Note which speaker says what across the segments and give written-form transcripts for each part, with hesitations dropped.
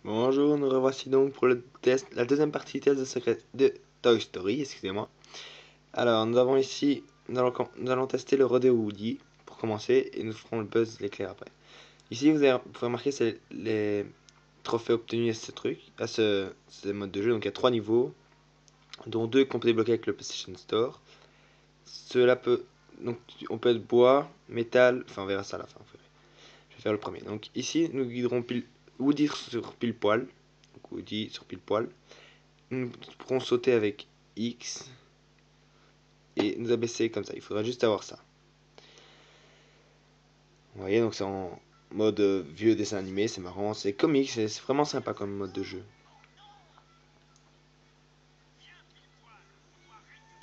Speaker 1: Bonjour, nous revoici donc pour le test, la deuxième partie du test de secret de Toy Story, excusez-moi. Alors, nous avons ici, nous allons tester le Rodeo Woody pour commencer et nous ferons le Buzz l'éclair après. Ici, vous pouvez remarquer c'est les trophées obtenus à ce truc, à ce mode de jeu. Donc, il y a 3 niveaux, dont 2 qu'on peut débloquer avec le PlayStation Store. Cela peut, donc, on peut être bois, métal, enfin, on verra ça à la fin. Je vais faire le premier. Donc, ici, nous guiderons Woody sur pile poil. Donc, Woody sur pile poil. Nous pourrons sauter avec X et nous abaisser comme ça. Il faudra juste avoir ça. Vous voyez, donc c'est en mode vieux dessin animé, c'est marrant, c'est comique, c'est vraiment sympa comme mode de jeu.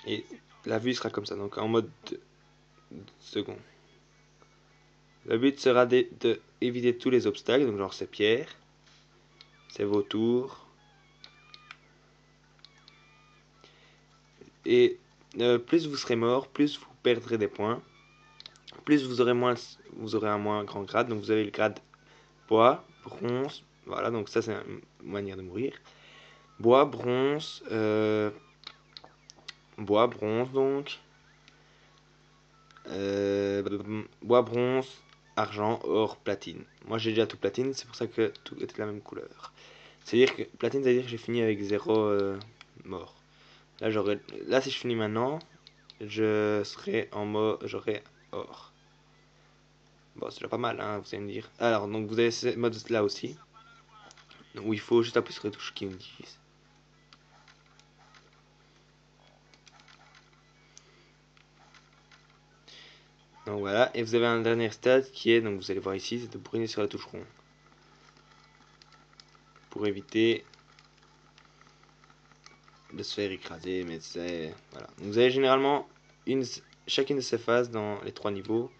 Speaker 1: Et la vue sera comme ça, donc en mode second. Le but sera de éviter tous les obstacles, donc genre c'est pierre, c'est vautour. Et plus vous serez mort, plus vous perdrez des points. Plus vous aurez un moins grand grade, donc vous avez le grade bois, bronze, voilà, donc ça c'est une manière de mourir. Bois, bronze, bois, bronze donc. Bois, bronze, argent, or, platine. Moi j'ai déjà tout platine, c'est pour ça que tout était de la même couleur. C'est-à-dire que platine, ça veut dire que j'ai fini avec 0 mort. Là, là, si je finis maintenant, je serai en mode, j'aurai or. Bon, c'est déjà pas mal, hein, vous allez me dire. Alors, donc vous avez ce mode là aussi, où il faut juste appuyer sur les touches qui me disent. Donc voilà, et vous avez un dernier stade qui est, donc vous allez voir ici, c'est de brûler sur la touche rond. Pour éviter de se faire écraser, mais c'est... Voilà. Donc vous avez généralement chacune de ces phases dans les 3 niveaux.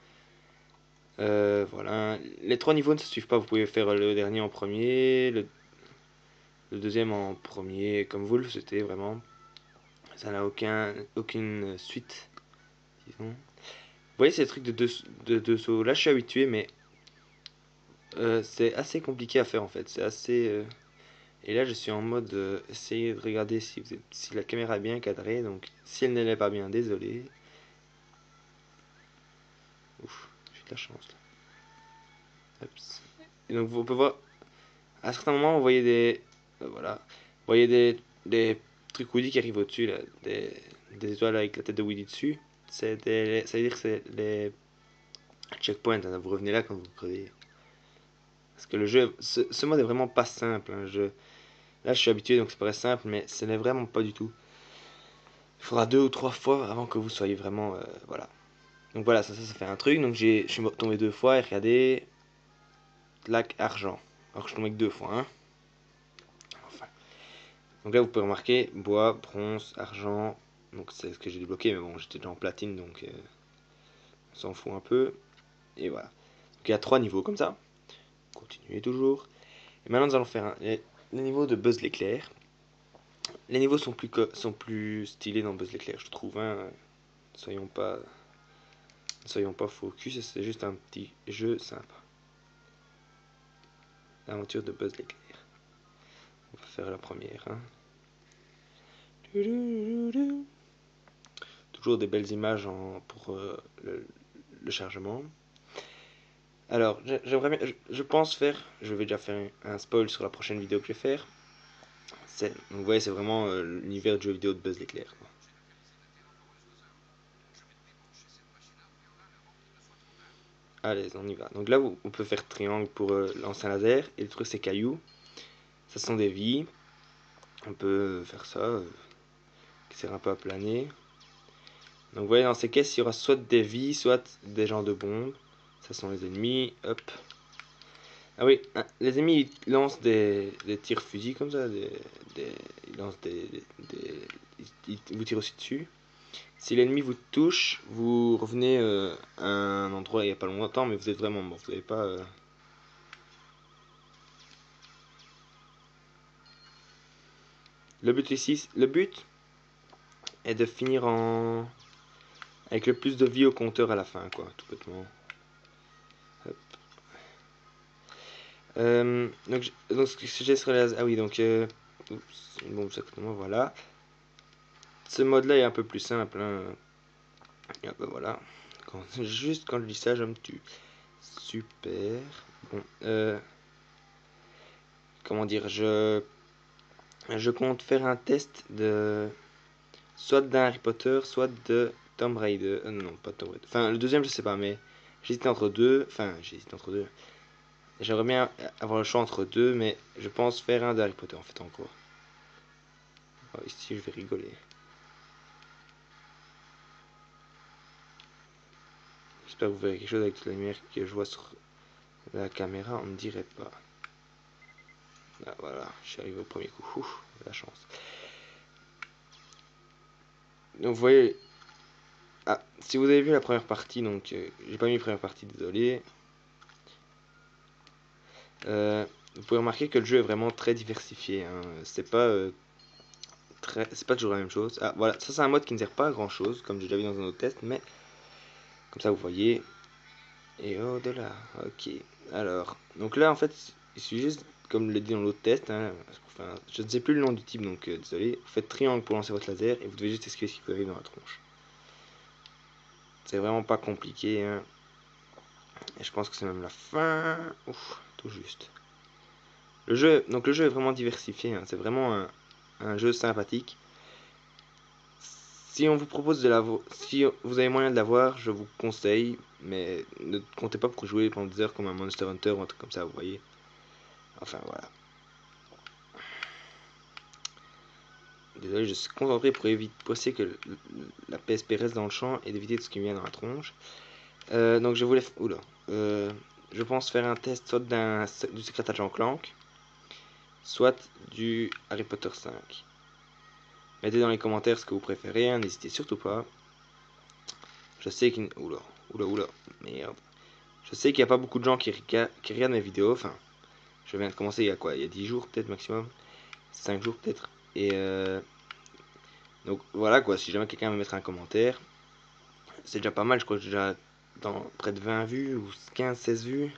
Speaker 1: Voilà. Les 3 niveaux ne se suivent pas, vous pouvez faire le dernier en premier, le deuxième en premier, comme vous le souhaitez vraiment. Ça n'a aucune suite, disons. Vous voyez ces trucs de deux sauts, là je suis habitué, mais c'est assez compliqué à faire en fait. C'est assez... Et là je suis en mode essayer de regarder si la caméra est bien cadrée. Donc si elle ne l'est pas bien, désolé. Ouf, j'ai de la chance là. Oups. Et donc vous pouvez voir, à certains moments vous voyez des... voilà. Vous voyez des trucs Woody qui arrivent au-dessus là. Des étoiles avec la tête de Woody dessus. Ça veut dire que c'est les checkpoints, hein. Vous revenez là quand vous crevez. Parce que le jeu, ce mode est vraiment pas simple, hein. Là, je suis habitué, donc ça paraît simple, mais ce n'est vraiment pas du tout. Il faudra 2 ou 3 fois avant que vous soyez vraiment, voilà. Donc voilà, ça fait un truc. Donc je suis tombé 2 fois et regardez, lac argent. Alors que je suis tombé que 2 fois, hein. Enfin. Donc là, vous pouvez remarquer bois, bronze, argent. Donc c'est ce que j'ai débloqué, mais bon, j'étais déjà en platine, donc on s'en fout un peu. Et voilà. Donc il y a 3 niveaux comme ça. Continuez toujours. Et maintenant, nous allons faire les niveaux de Buzz l'éclair. Les niveaux sont plus stylés dans Buzz l'éclair, je trouve, hein. Soyons pas, soyons pas focus, c'est juste un petit jeu sympa. L'aventure de Buzz l'éclair. On va faire la première, hein. Toujours des belles images pour le chargement. Alors, j'aimerais bien, je pense faire, je vais déjà faire un spoil sur la prochaine vidéo que je vais faire. Donc vous voyez, c'est vraiment l'univers de jeux vidéo de Buzz l'éclair. Allez, on y va. Donc là, on peut faire triangle pour lancer un laser. Et le truc, c'est cailloux. Ça sont des vies. On peut faire ça, qui sert un peu à planer. Donc vous voyez, dans ces caisses, il y aura soit des vies, soit des genres de bombes. Ça sont les ennemis. Hop. Ah oui, hein, les ennemis ils lancent des tirs fusils comme ça. Ils lancent ils vous tirent aussi dessus. Si l'ennemi vous touche, vous revenez à un endroit il n'y a pas longtemps, mais vous êtes vraiment mort. Vous n'avez pas... Le but est de finir avec le plus de vie au compteur à la fin, quoi, tout bêtement. Hop. Donc ce que j'ai sur les... Ah oui, donc... oups, une bombe exactement, voilà. Ce mode-là est un peu plus simple. Hein. Et ben voilà. Juste quand je dis ça, je me tue. Super. Bon, comment dire, je compte faire un test de soit d'un Harry Potter, soit de Tomb Raider. Non, pas Tomb Raider. Enfin, le deuxième, je sais pas, mais j'hésite entre deux. Enfin, j'hésite entre deux. J'aimerais bien avoir le choix entre deux, mais je pense faire un de Harry Potter en fait encore. Oh, ici, je vais rigoler. J'espère que vous verrez quelque chose avec toute la lumière que je vois sur la caméra, on ne dirait pas. Ah, voilà, je suis arrivé au premier coup. Ouf, la chance. Donc vous voyez, ah, si vous avez vu la première partie, donc j'ai pas mis la première partie, désolé. Vous pouvez remarquer que le jeu est vraiment très diversifié. Hein. C'est pas toujours la même chose. Ah voilà, ça c'est un mode qui ne sert pas à grand chose, comme j'ai déjà vu dans un autre test, mais comme ça vous voyez. Et au-delà, ok. Alors, donc là en fait, il suffit juste, comme le dit dans l'autre test, hein, enfin, je ne sais plus le nom du type, donc désolé. Vous faites triangle pour lancer votre laser et vous devez juste esquiver ce qui peut arriver dans la tronche. C'est vraiment pas compliqué. Hein. Et je pense que c'est même la fin. Ouf, tout juste. Donc le jeu est vraiment diversifié. Hein. C'est vraiment un jeu sympathique. Si on vous propose de l'avoir, si vous avez moyen de l'avoir, je vous conseille, mais ne comptez pas pour jouer pendant des heures comme un Monster Hunter ou un truc comme ça, vous voyez. Enfin voilà. Désolé, je suis concentré pour éviter que la PSP reste dans le champ et d'éviter tout ce qui me vient dans la tronche. Donc je voulais, oula, je pense faire un test soit du Secret Agent Clank, soit du Harry Potter 5. Mettez dans les commentaires ce que vous préférez, hein, n'hésitez surtout pas. Je sais qu'il... Oula, merde. Je sais qu'il n'y a pas beaucoup de gens qui regardent mes vidéos, enfin, je viens de commencer il y a quoi? Il y a 10 jours peut-être maximum, 5 jours peut-être. Et donc voilà quoi, si jamais quelqu'un veut mettre un commentaire, c'est déjà pas mal, je crois que j'ai déjà dans près de 20 vues ou 15-16 vues.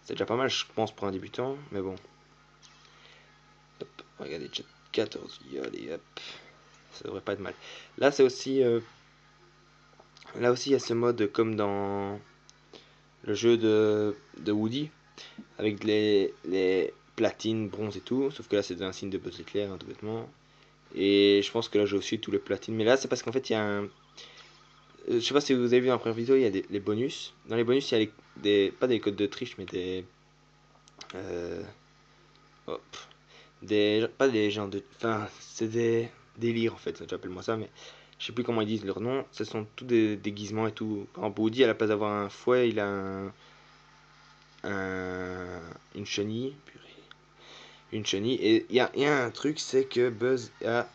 Speaker 1: C'est déjà pas mal, je pense, pour un débutant, mais bon. Hop, regardez, 14, allez, hop. Ça devrait pas être mal. Là, c'est aussi... là aussi, il y a ce mode comme dans le jeu de Woody, avec les platines, bronze et tout. Sauf que là, c'est un signe de buzz éclair, hein, tout bêtement. Et je pense que là, j'ai aussi tous les platines. Mais là, c'est parce qu'en fait, il y a un... je sais pas si vous avez vu dans la première vidéo, il y a les bonus. Dans les bonus, il y a pas des codes de triche, mais des... hop. Pas des gens de... Enfin, c'est des délires, en fait, j'appelle moi ça, mais... Je sais plus comment ils disent leur nom. Ce sont tous des déguisements et tout. Par exemple, Woody, à la place d'avoir un fouet, il a une chenille. Purée. Une chenille. Et il y a un truc, c'est que Buzz a...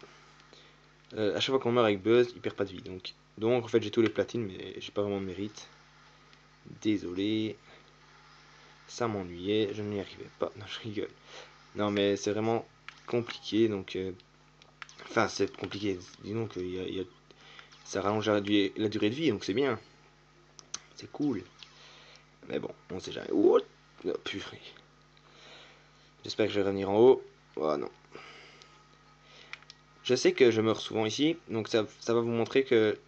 Speaker 1: à chaque fois qu'on meurt avec Buzz, il perd pas de vie. Donc en fait, j'ai tous les platines, mais j'ai pas vraiment de mérite. Désolé. Ça m'ennuyait. Je n'y arrivais pas. Non, je rigole. Non, mais c'est vraiment compliqué. Donc... Enfin, c'est compliqué. Disons que ça rallonge la durée de vie, donc c'est bien. C'est cool. Mais bon, on sait jamais. Oh, purée. J'espère que je vais revenir en haut. Oh non. Je sais que je meurs souvent ici, donc ça va vous montrer que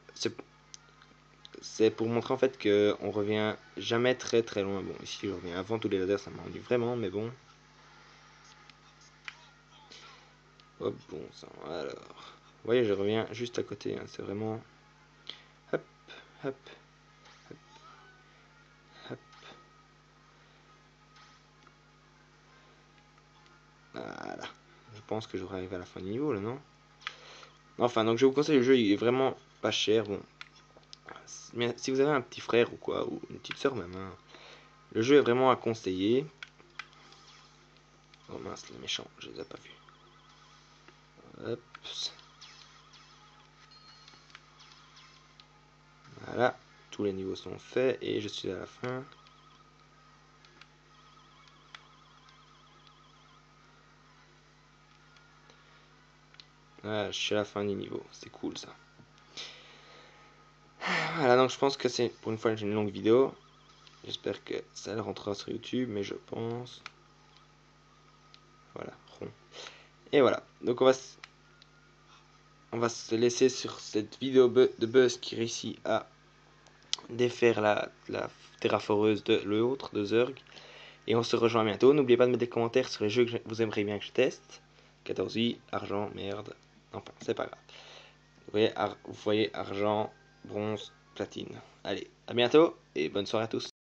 Speaker 1: c'est pour montrer en fait que on revient jamais très très loin. Bon, ici je reviens avant tous les lasers, ça m'ennuie vraiment, mais bon. Hop, bon sang. Alors, vous voyez, je reviens juste à côté. Hein, c'est vraiment. Hop, hop, hop, hop. Voilà. Je pense que j'aurai arrivé à la fin du niveau là, non? Enfin, donc je vous conseille le jeu, il est vraiment pas cher. Bon, mais si vous avez un petit frère ou quoi, ou une petite soeur même, hein, le jeu est vraiment à conseiller. Oh mince, les méchants, je les ai pas vus. Hop. Voilà, tous les niveaux sont faits et je suis à la fin. Voilà, je suis à la fin du niveau, c'est cool ça. Voilà, donc je pense que c'est pour une fois une longue vidéo. J'espère que ça le rentrera sur YouTube, mais je pense. Voilà, rond. Et voilà. Donc on va se laisser sur cette vidéo de Buzz qui réussit à défaire la terraforeuse de l'autre, de Zerg. Et on se rejoint bientôt. N'oubliez pas de mettre des commentaires sur les jeux que vous aimeriez bien que je teste. 14i, argent, merde. Enfin, c'est pas grave. Vous voyez argent, bronze, platine. Allez, à bientôt et bonne soirée à tous.